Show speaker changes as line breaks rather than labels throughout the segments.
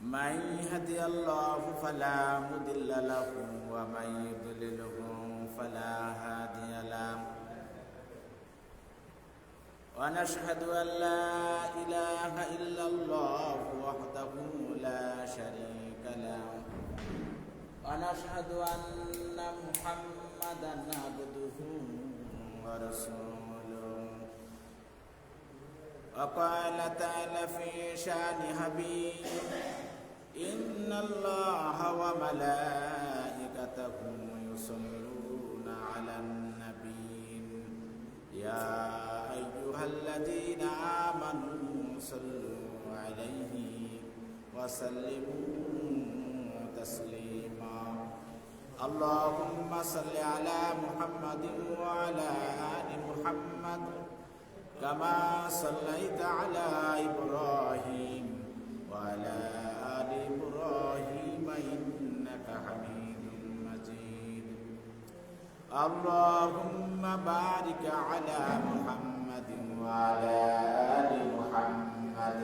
من يهدي الله فلا مضل له ومن يضلله فلا هادي له ونشهد أن لا إله إلا الله وحده لا شريك له ونشهد أن محمدا عبده ورسوله وقال تعالى في شأن حبيب إن الله وملائكته يصلون على النبي يا أيها الذين آمنوا صلوا عليه وسلموا تسليما اللهم صل على محمد وعلى آل محمد كما صليت على إبراهيم وعلى آل إبراهيم إنك حميد مجيد اللهم بارك على محمد وعلى آل محمد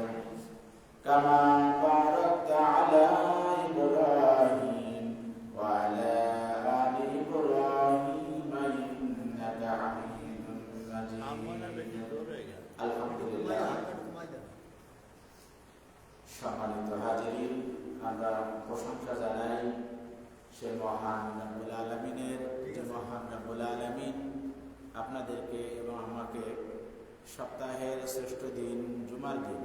كما باركت على إبراهيم وعلى آل إبراهيم إنك حميد مجيد আলহামদুলিল্লাহ। সম্মানিত হাজিরিন, আমরা প্রশংসা জানাই সে মহান রব্বুল আলামিনের, যে মহান রব্বুল আলামিন আপনাদেরকে এবং আমাকে সপ্তাহের শ্রেষ্ঠ দিন জুমার দিন,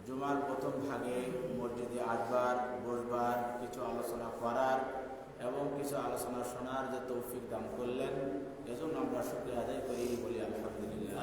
জুমার প্রথম ভাগে মসজিদে আসবার, বসবার, কিছু আলোচনা করার এবং কিছু আলোচনা শোনার যে তৌফিক দান করলেন, এজন্য আমরা শুকরিয়া আদায় করি, বলি আলহামদুলিল্লাহ।